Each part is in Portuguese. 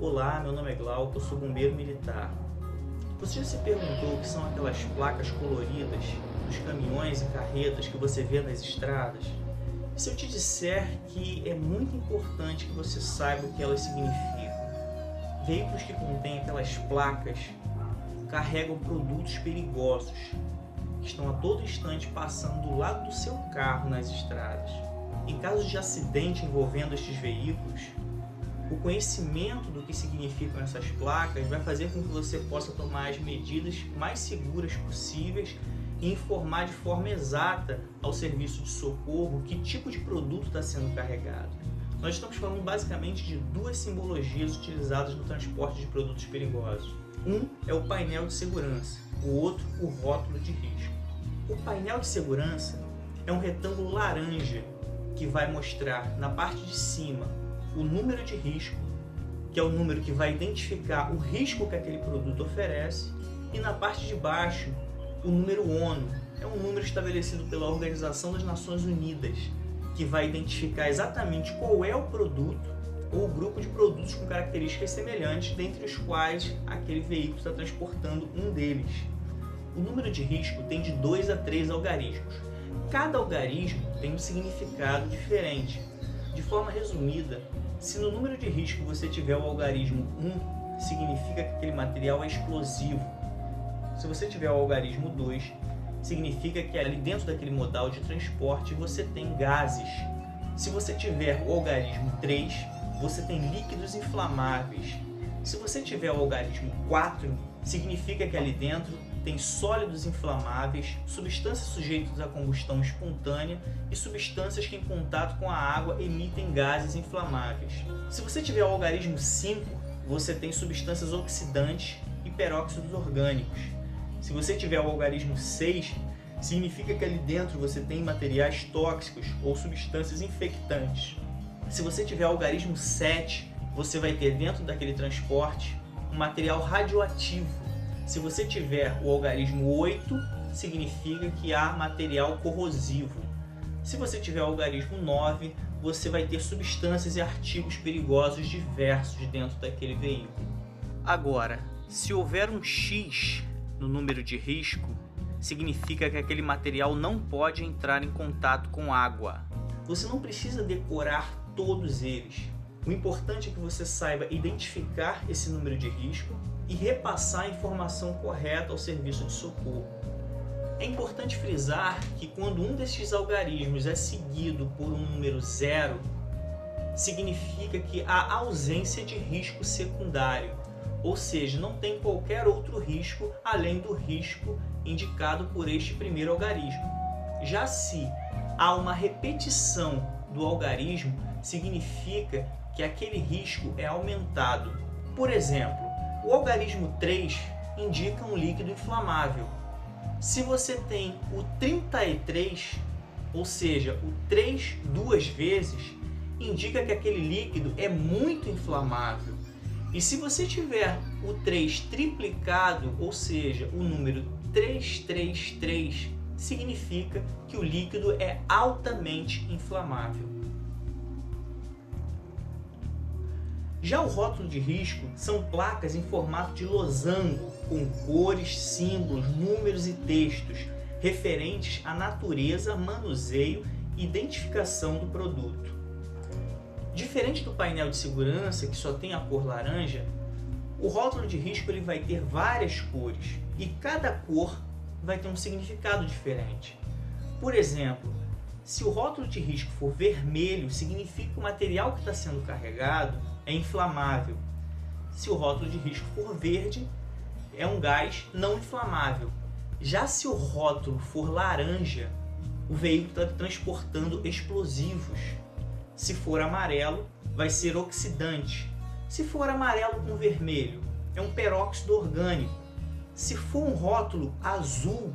Olá, meu nome é Glauco, eu sou bombeiro militar. Você já se perguntou o que são aquelas placas coloridas dos caminhões e carretas que você vê nas estradas? E se eu te disser que é muito importante que você saiba o que elas significam? Veículos que contêm aquelas placas carregam produtos perigosos que estão a todo instante passando do lado do seu carro nas estradas. Em caso de acidente envolvendo estes veículos, o conhecimento do que significam essas placas vai fazer com que você possa tomar as medidas mais seguras possíveis e informar de forma exata ao serviço de socorro que tipo de produto está sendo carregado. Nós estamos falando basicamente de duas simbologias utilizadas no transporte de produtos perigosos. Um é o painel de segurança, o outro o rótulo de risco. O painel de segurança é um retângulo laranja que vai mostrar na parte de cima o número de risco, que é o número que vai identificar o risco que aquele produto oferece, e na parte de baixo o número ONU, é um número estabelecido pela Organização das Nações Unidas, que vai identificar exatamente qual é o produto ou o grupo de produtos com características semelhantes, dentre os quais aquele veículo está transportando um deles. O número de risco tem de 2 a 3 algarismos. Cada algarismo tem um significado diferente. De forma resumida, se no número de risco você tiver o algarismo 1, significa que aquele material é explosivo. Se você tiver o algarismo 2, significa que ali dentro daquele modal de transporte você tem gases. Se você tiver o algarismo 3, você tem líquidos inflamáveis. Se você tiver o algarismo 4, significa que ali dentro tem sólidos inflamáveis, substâncias sujeitas à combustão espontânea e substâncias que em contato com a água emitem gases inflamáveis. Se você tiver o algarismo 5, você tem substâncias oxidantes e peróxidos orgânicos. Se você tiver o algarismo 6, significa que ali dentro você tem materiais tóxicos ou substâncias infectantes. Se você tiver o algarismo 7, você vai ter dentro daquele transporte um material radioativo. Se você tiver o algarismo 8, significa que há material corrosivo. Se você tiver o algarismo 9, você vai ter substâncias e artigos perigosos diversos dentro daquele veículo. Agora, se houver um X no número de risco, significa que aquele material não pode entrar em contato com água. Você não precisa decorar todos eles. O importante é que você saiba identificar esse número de risco e repassar a informação correta ao serviço de socorro. É importante frisar que quando um destes algarismos é seguido por um número 0, significa que há ausência de risco secundário, ou seja, não tem qualquer outro risco além do risco indicado por este primeiro algarismo. Já se há uma repetição do algarismo, significa que aquele risco é aumentado. Por exemplo, o algarismo 3 indica um líquido inflamável. Se você tem o 33, ou seja, o 3 duas vezes, indica que aquele líquido é muito inflamável. E se você tiver o 3 triplicado, ou seja, o número 333, significa que o líquido é altamente inflamável. Já o rótulo de risco são placas em formato de losango, com cores, símbolos, números e textos referentes à natureza, manuseio e identificação do produto. Diferente do painel de segurança, que só tem a cor laranja, o rótulo de risco ele vai ter várias cores e cada cor vai ter um significado diferente. Por exemplo, se o rótulo de risco for vermelho, significa que o material que está sendo carregado é inflamável. Se o rótulo de risco for verde, é um gás não inflamável. Já se o rótulo for laranja, o veículo está transportando explosivos. Se for amarelo, vai ser oxidante. Se for amarelo com vermelho, é um peróxido orgânico. Se for um rótulo azul,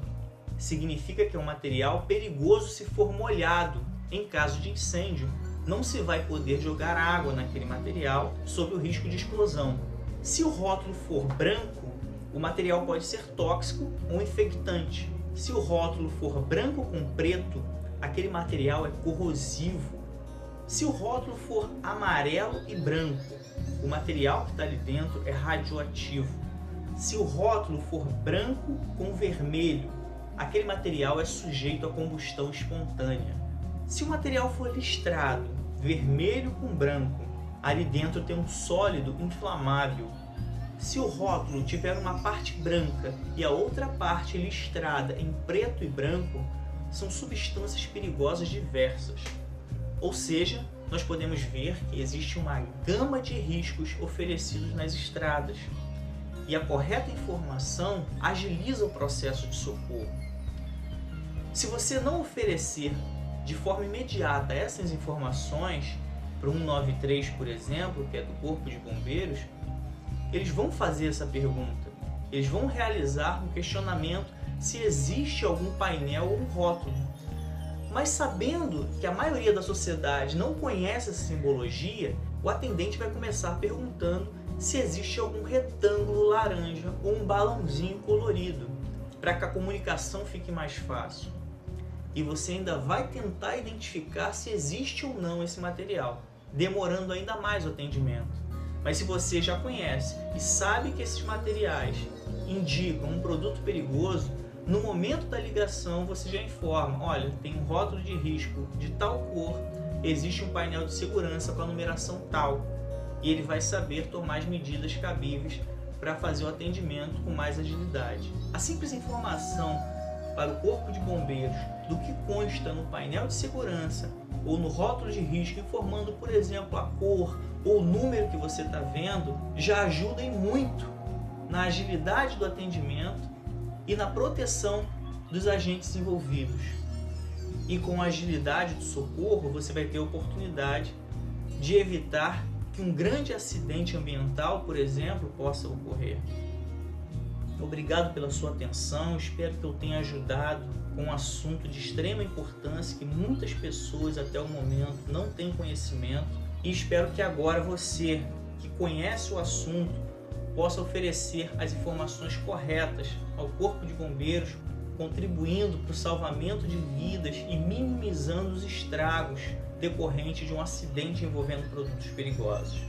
significa que é um material perigoso se for molhado. Em caso de incêndio, não se vai poder jogar água naquele material sob o risco de explosão. Se o rótulo for branco, o material pode ser tóxico ou infectante. Se o rótulo for branco com preto, aquele material é corrosivo. Se o rótulo for amarelo e branco, o material que está ali dentro é radioativo. Se o rótulo for branco com vermelho, aquele material é sujeito a combustão espontânea. Se o material for listrado, vermelho com branco, ali dentro tem um sólido inflamável. Se o rótulo tiver uma parte branca e a outra parte listrada em preto e branco, são substâncias perigosas diversas. Ou seja, nós podemos ver que existe uma gama de riscos oferecidos nas estradas. E a correta informação agiliza o processo de socorro. Se você não oferecer de forma imediata essas informações para o 193, por exemplo, que é do Corpo de Bombeiros, eles vão fazer essa pergunta. Eles vão realizar um questionamento se existe algum painel ou um rótulo. Mas sabendo que a maioria da sociedade não conhece essa simbologia, o atendente vai começar perguntando se existe algum retângulo laranja ou um balãozinho colorido, para que a comunicação fique mais fácil. E você ainda vai tentar identificar se existe ou não esse material, demorando ainda mais o atendimento. Mas se você já conhece e sabe que esses materiais indicam um produto perigoso, no momento da ligação você já informa: olha, tem um rótulo de risco de tal cor, existe um painel de segurança com a numeração tal, e ele vai saber tomar as medidas cabíveis para fazer o atendimento com mais agilidade. A simples informação para o Corpo de Bombeiros do que consta no painel de segurança ou no rótulo de risco, informando, por exemplo, a cor ou o número que você está vendo, já ajuda em muito na agilidade do atendimento e na proteção dos agentes envolvidos. E com a agilidade do socorro, você vai ter a oportunidade de evitar que um grande acidente ambiental, por exemplo, possa ocorrer. Obrigado pela sua atenção, espero que eu tenha ajudado com um assunto de extrema importância que muitas pessoas até o momento não têm conhecimento, e espero que agora você, que conhece o assunto, possa oferecer as informações corretas ao Corpo de Bombeiros, contribuindo para o salvamento de vidas e minimizando os estragos decorrentes de um acidente envolvendo produtos perigosos.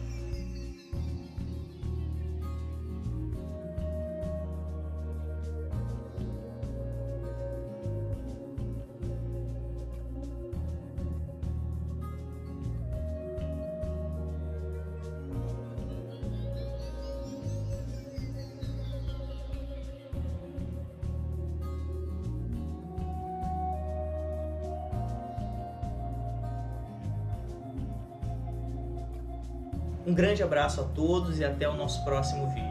Um grande abraço a todos e até o nosso próximo vídeo.